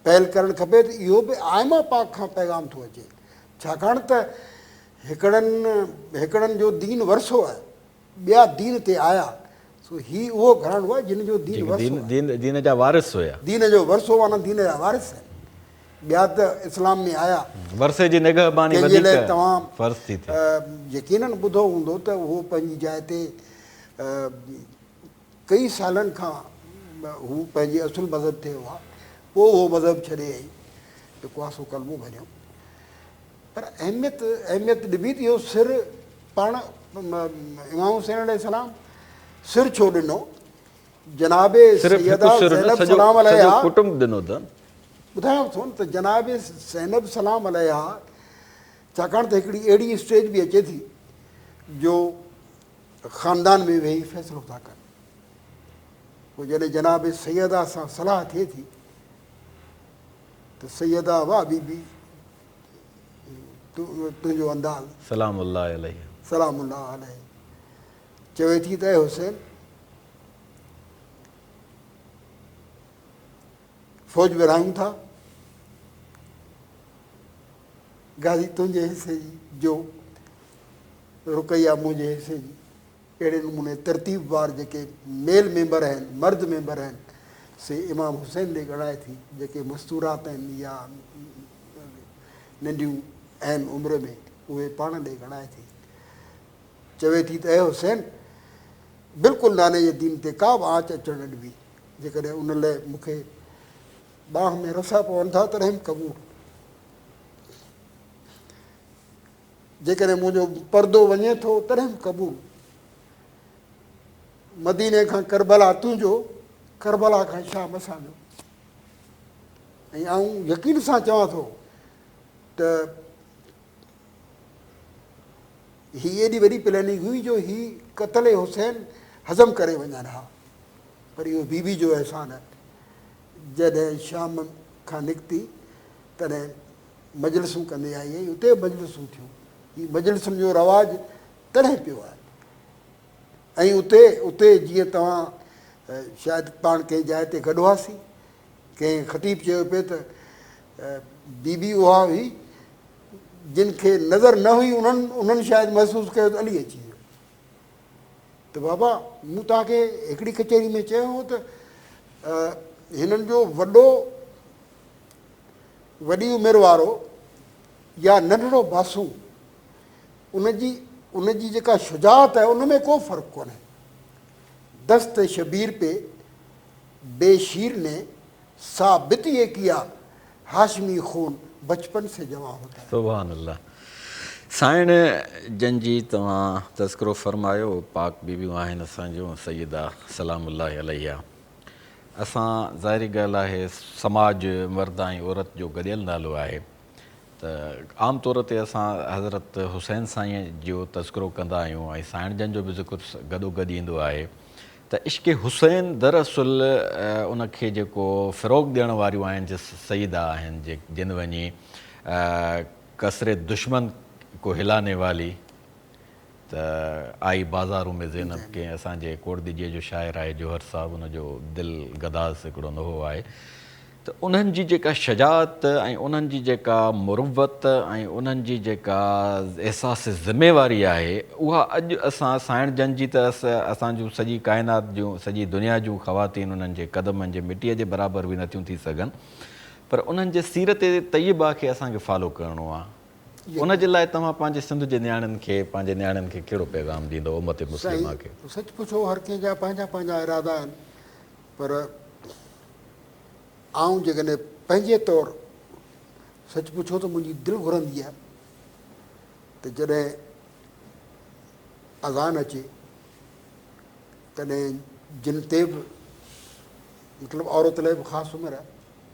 पहल करणु खपे त इहो बि आइमा पाक खां पैगाम थो अचे, छाकाणि त हिकिड़नि जो दीन वरसो आहे, ॿिया दीन ते आया। सो हीउ उहो घरानो आहे जिन जो दीन दीन जा वारिस हुया, दीन जो वरसो माना दीन जा वारिस आहिनि। ॿिया त इस्लाम में आया, वरसे जी निगहबानी जंहिंजे लाइ तव्हां फ़र्ज़ थी थिए। यकीननि ॿुधो हूंदो त उहो पंहिंजी जाइ ते कई सालनि खां हू पंहिंजे असुल मज़हब ते हुआ, पोइ उहो मज़हब छॾे आई त कुआसो कलमो भरियो। पर अहमियत ॾिबी त इहो सिर पाण इमाम हुसैन अलैहिस्सलाम सिर छो ॾिनो? जनाबे सैयदा ज़ैनब सलाम अलैहा कुटुंब ॾिनो त ॿुधायांव थो न, त जनाबे ज़ैनब सलाम अलैहा, छाकाणि त हिकिड़ी अहिड़ी स्टेज बि अचे थी जो ख़ानदान में वेही फ़ैसिलो था कनि। पोइ जॾहिं जनाब सैयदा सां सलाह थिए थी त सैयदा वाह बीबी तुंहिंजो अंदाज़ सलामुल्लाह अलैहि चवे थी त हुसैन फ़ौज विरहायूं था, गाज़ी तुंहिंजे हिसे जी जो रुकैया मुंहिंजे हिसे जी। अहिड़े नमूने तरतीब वार जेके मेल मेंबर आहिनि, मर्द मेंबर आहिनि, से इमाम हुसैन ॾे ॻणाए थी। जेके मस्तूरात आहिनि या नंढियूं आहिनि उमिरि में, उहे पाण ॾे ॻणाए थी। चवे थी त हुसैन बिल्कुलु नाने जे दीन ते का बि आंच अचणु न ॾिबी। जेकॾहिं उन लाइ मूंखे बाहि में रसा पवनि था त रहम क़बूल, जेकॾहिं मुंहिंजो परदो वञे थो त रहम क़बूल। मदीने खां करबला तुंहिंजो, करबला खां शाम असांजो। ऐं आउं यकीन सां चवां थो त ही एॾी वॾी प्लैनिंग हुई जो ही क़त्ल हुसैन हज़म करे वञनि हा, पर इहो बीबी जो अहसान आहे। जॾहिं शाम खां निकिती तॾहिं मजलिसूं कंदे आई हुई, उते मजलिसूं थियूं, ही मजलिसुनि जो रवाजु तॾहिं पियो आहे। ऐं उते उते जीअं तव्हां शायदि पाण कंहिं जाइ ते गॾु हुआसीं, कंहिं ख़तीब चयो पिए त बीबी उहा हुई जिन खे नज़र न हुई, उन्हनि शायदि महसूसु कयो त अली अची वियो। त बाबा मूं तव्हांखे हिकिड़ी कचहरी में चयो हो त हिननि जो वॾी उमिरि वारो या नंढड़ो बासू, उनजी जेका शुजात आहे उन में को फ़र्क़ु कोन्हे। दस्त शबीर पे बेशीर ने साबित ये किया, हाशमी खून बचपन से जमा होता है। सुभान अल्लाह। साइण जन जी तव्हां तज़किरो फ़रमायो, पाक बीबियूं आहिनि असांजूं सैयदा सलामुल्लाह अलैहा। असां ज़ाहिरी ॻाल्हि आहे समाज मर्द ऐं औरत जो गॾियल नालो आहे, त आम तौर ते असां हज़रत हुसैन साईं जो तज़किरो कंदा आहियूं ऐं साइण जन जो बि ज़िक्र गॾोगॾु ईंदो आहे। त इश्क़ हुसैन दरअसल उनखे जेको फ़रोग़ ॾियण वारियूं आहिनि सईदा आहिनि, जिन वञी कसरे दुश्मन को हिलाने वाली त आई बाज़ारूं में ज़ैनब, कंहिं असांजे कोड़दीजीअ जो शाइर आहे जोहर साहिबु, उनजो दिलि गदाज़ हिकिड़ो नहो आहे। त उन्हनि जी जेका शजात ऐं उन्हनि जी जेका मुरुवत ऐं उन्हनि जी जेका अहसास ज़िम्मेवारी आहे, उहा अॼु असां साइण जन जी त असांजूं सॼी काइनात जूं सॼी दुनिया जूं ख़वातीन उन्हनि जे क़दमनि जे मिटीअ जे बराबरि बि नथियूं थी सघनि, पर उन्हनि जे सीरत तय्यबा खे असांखे फॉलो करिणो आहे। उन जे लाइ तव्हां पंहिंजे सिंध जे नियाणियुनि खे, पंहिंजे नियाणियुनि खे कहिड़ो पैगाम ॾींदो उम्मत मुस्लिमा खे? सच पुछो हर कंहिंजा पंहिंजा पंहिंजा इरादा आहिनि, पर आऊं जेकॾहिं पंहिंजे तौरु सच पुछो त मुंहिंजी दिलि घुरंदी आहे त जॾहिं अज़ान अचे तॾहिं जिन ते बि मतिलबु औरत लाइ बि ख़ासि उमिरि आहे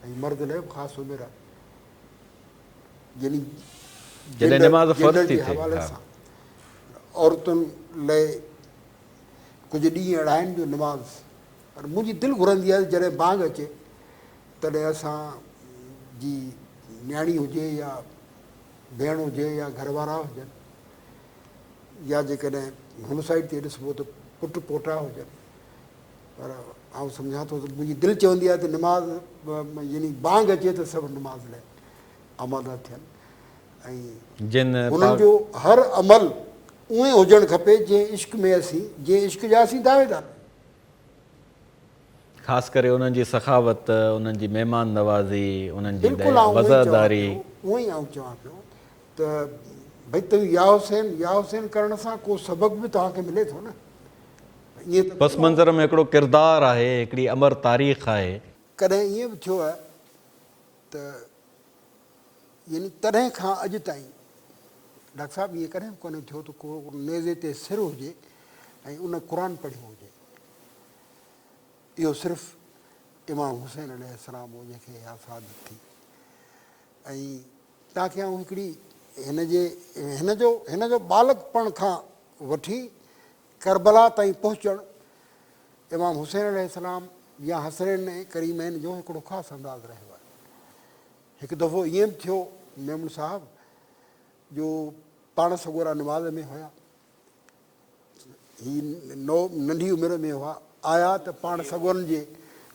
ऐं मर्द लाइ बि ख़ासि उमिरि आहे, यानी हवाले सां औरतुनि लाइ कुझु ॾींहं अहिड़ा आहिनि जो निमाज़, पर मुंहिंजी दिलि घुरंदी आहे जॾहिं बांग अचे तॾहिं असांजी न्याणी हुजे या भेण हुजे या घरवारा हुजनि, या जेकॾहिं हुन साइड ते ॾिसबो त पुटु पोटा हुजनि, पर आउं सम्झां थो त मुंहिंजी दिलि चवंदी आहे त निमाज़ यानी बांग अचे त सभु निमाज़ लाइ आमादा थियनि ऐं हुननि जो हर अमल उहे हुजणु खपे जंहिं इश्क में जंहिं इश्क जा असीं दावेदार, ख़ासि करे उन्हनि जी सखावत, उन्हनि जी महिमान नवाज़ी, उन्हनि जी वज़ादारी। उहो ई आउं चवां पियो त भई तव्हां या हुसैन करण सां को सबक़ बि तव्हांखे मिले थो न। ईअं पस मंज़र में हिकिड़ो किरदारु आहे, हिकिड़ी अमर तारीख़ आहे। कॾहिं ईअं बि थियो आहे त यानी तॾहिं खां अॼु ताईं डॉक्टर साहिबु ईअं कॾहिं बि कोन्हे थियो त को नेज़े ते सिर हुजे ऐं उन क़ुर पढ़ियो हुजे, इहो सिर्फ़ु इमाम हुसैन अलैहिस्सलाम हो जंहिंखे आसाद थी। ऐं तव्हांखे आउं हिकिड़ी हिन जो बालकपण खां वठी करबला ताईं पहुचणु इमाम हुसैन अलैहिस्सलाम या हसनैन करीमैन जो हिकिड़ो ख़ासि अंदाज़ रहियो आहे। हिकु दफ़ो ईअं बि थियो मेमन साहिबु जो पाण सगोरा निमाज़ में हुया, ही नंढी उमिरि में हुआ, आया त पाण सगोरनि जे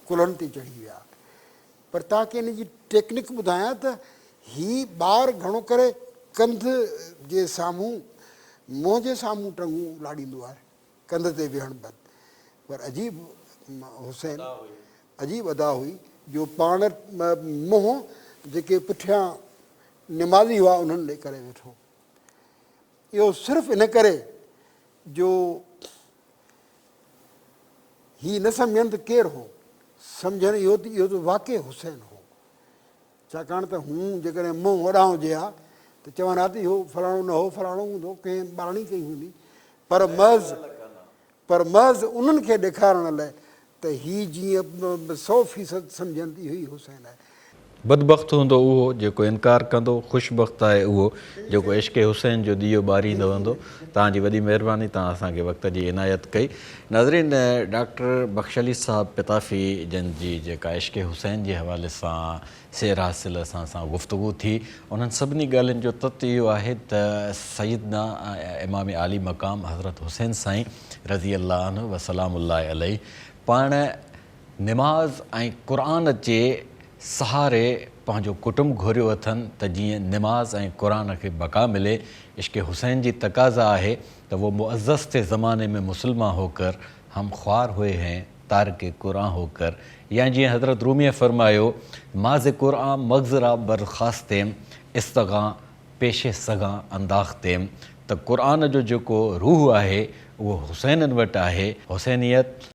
कुल्हनि ते चढ़ी विया। पर तव्हांखे हिन जी टेक्निक ॿुधायां त ही ॿारु घणो करे कंध जे साम्हूं मुंहं जे साम्हूं टंगूं लाड़ींदो आहे, कंध ते वेहण बंदि, पर अजीब हुसैन अजीब अदा हुई जो पाण मुंहुं जेके पुठियां निमाज़ी हुआ उन्हनि ॾे करे वेठो। इहो सिर्फ़ु इन करे जो ही न सम्झनि त केरु हो, सम्झनि इहो त वाक़ई हुसैन हो। छाकाणि त हू जेकॾहिं मुंहुं वॾा हुजे हा त चवनि हा त इहो फलाणो न हो, फलाणो हूंदो, कंहिं ॿारणी कई हूंदी, पर महज़ उन्हनि खे ॾेखारण लाइ त ही जीअं 100% सम्झनि थी हुई हुसैन आहे। बदबख़्त हूंदो उहो जेको इनकार कंदो, ख़ुशबख़्त आहे उहो जेको इश्क़ हुसैन जो ॾीओ ॿारींदो हूंदो। तव्हांजी वॾी महिरबानी, तव्हां असांखे वक़्त जी इनायत कई। नाज़रीन, डॉक्टर बख़्श अली साहब पिताफ़ी जन जी जेका इश्क़ हुसैन जे हवाले सां सेर हासिल असां सां गुफ़्तगू थी, उन्हनि सभिनी ॻाल्हियुनि जो तत इहो आहे त सैयदना इमाम आली मक़ाम हज़रत हुसैन साईं रज़ी अल्लाह अन्हु व सलामुल्लाह अलैहि पाण निमाज़ ऐं क़ुरान जे सहारे पंहिंजो कुटुंब घुरियो अथनि त जीअं निमाज़ ऐं क़ुरान खे बका मिले। इश्क़ हुसैन जी तक़ाज़ा आहे त वो मुअज़्ज़ज़ थे ज़माने में मुसलमान होकर हम ख्वार हुए हैं तारके कुरान होकर, या जीअं हज़रत रूमीअ फ़रमायो माज़ क़ुरान मग़ज़रा बरख़ास्तेम इस्तग़ा पेशे सॻां अंदाख़्तेम, त क़ुरान जो जेको रूह आहे उहो हुसैननि वटि आहे। हुसैनियत